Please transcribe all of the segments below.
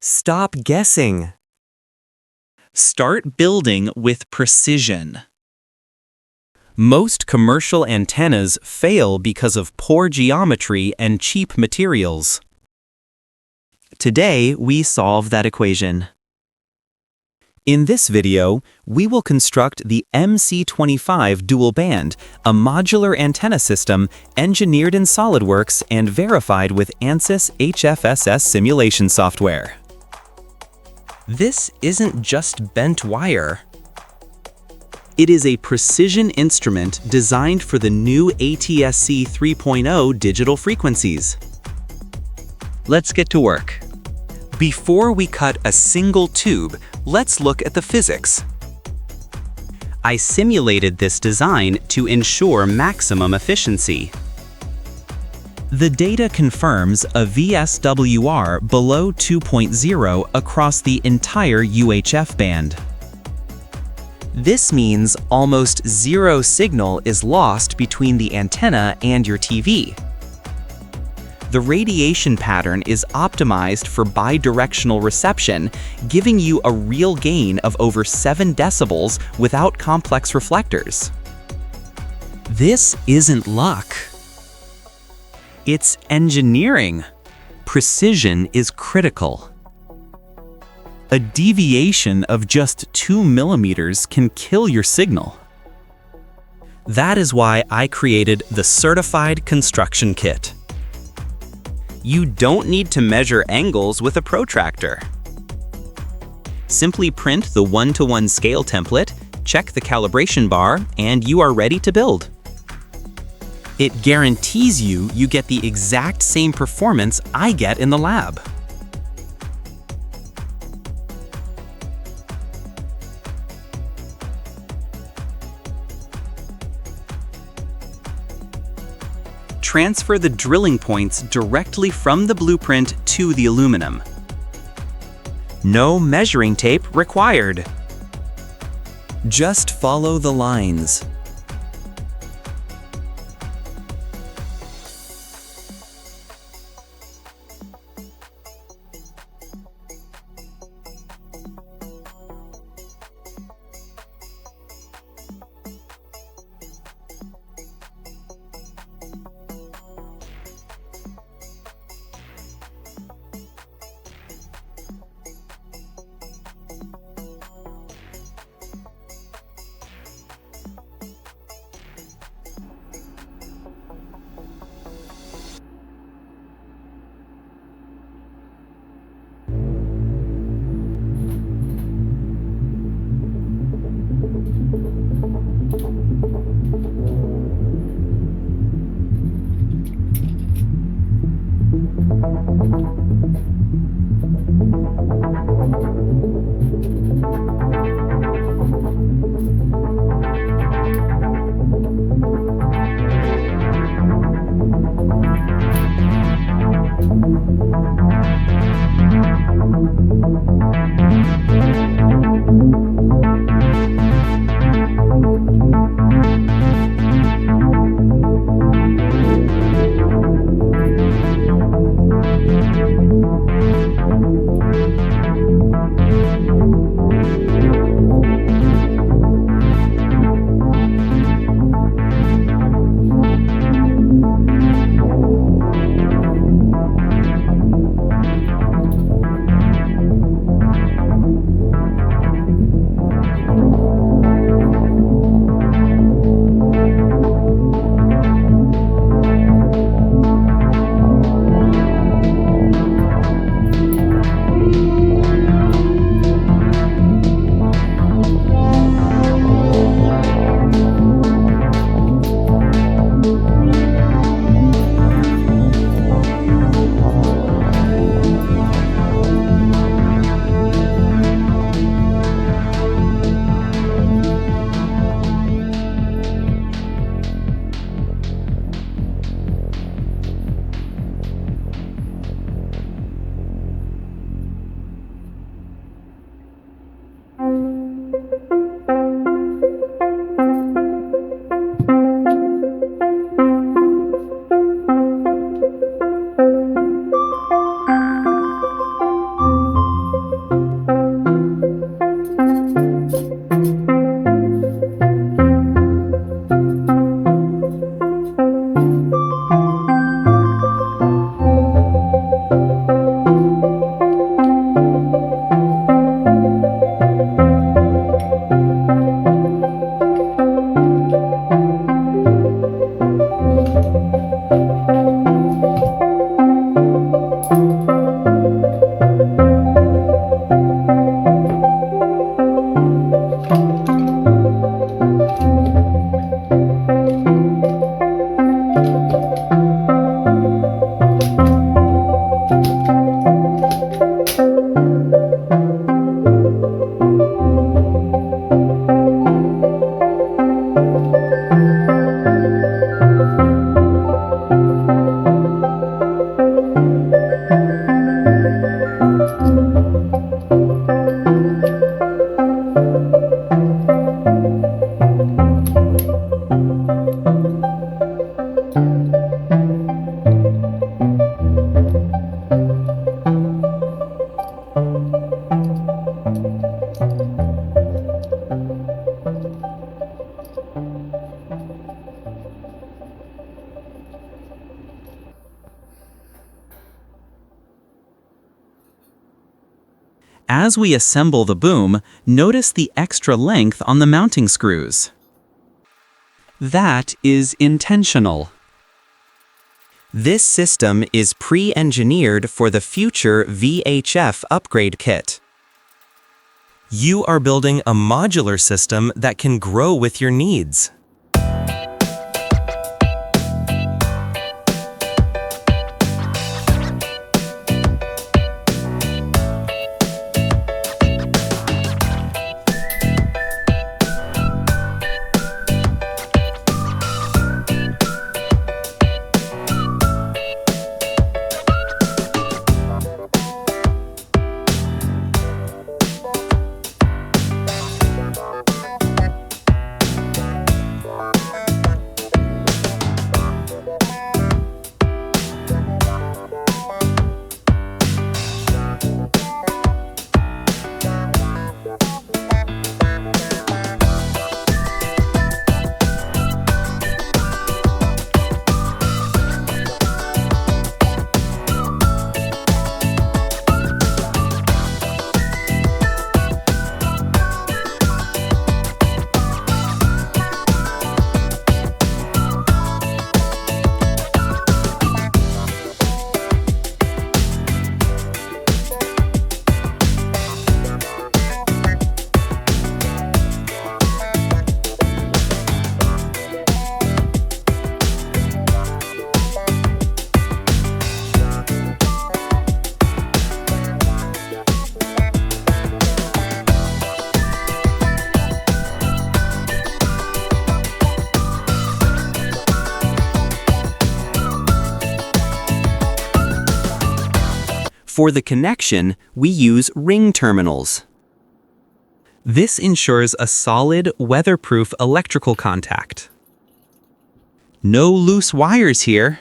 Stop guessing. Start building with precision. Most commercial antennas fail because of poor geometry and cheap materials. Today, we solve that equation. In this video, we will construct the MC-25 dual band, a modular antenna system engineered in SolidWorks and verified with Ansys HFSS simulation software. This isn't just bent wire. It is a precision instrument designed for the new ATSC 3.0 digital frequencies. Let's get to work. Before we cut a single tube, let's look at the physics. I simulated this design to ensure maximum efficiency. The data confirms a VSWR below 2.0 across the entire UHF band. This means almost zero signal is lost between the antenna and your TV. The radiation pattern is optimized for bi-directional reception, giving you a real gain of over 7 decibels without complex reflectors. This isn't luck. It's engineering. Precision is critical. A deviation of just 2 millimeters can kill your signal. That is why I created the Certified Construction Kit. You don't need to measure angles with a protractor. Simply print the 1-to-1 scale template, check the calibration bar, and you are ready to build. It guarantees you get the exact same performance I get in the lab. Transfer the drilling points directly from the blueprint to the aluminum. No measuring tape required. Just follow the lines. As we assemble the boom, notice the extra length on the mounting screws. That is intentional. This system is pre-engineered for the future VHF upgrade kit. You are building a modular system that can grow with your needs. For the connection, we use ring terminals. This ensures a solid, weatherproof electrical contact. No loose wires here.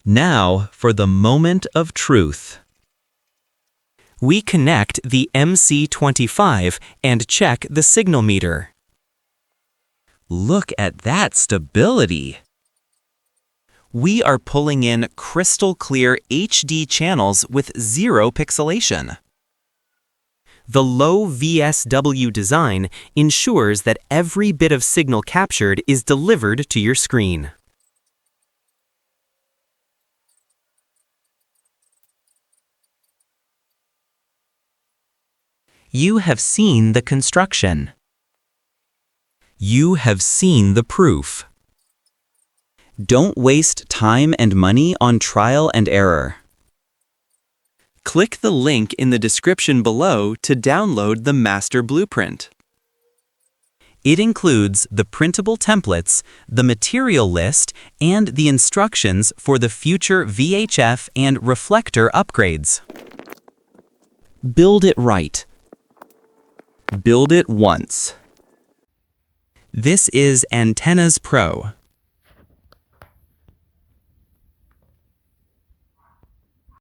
Now for the moment of truth. We connect the MC-25 and check the signal meter. Look at that stability! We are pulling in crystal clear HD channels with zero pixelation. The Lowe VSWR design ensures that every bit of signal captured is delivered to your screen. You have seen the construction. You have seen the proof. Don't waste time and money on trial and error. Click the link in the description below to download the master blueprint. It includes the printable templates, the material list, and the instructions for the future VHF and Reflector upgrades. Build it right. Build it once. This is Antennas Pro.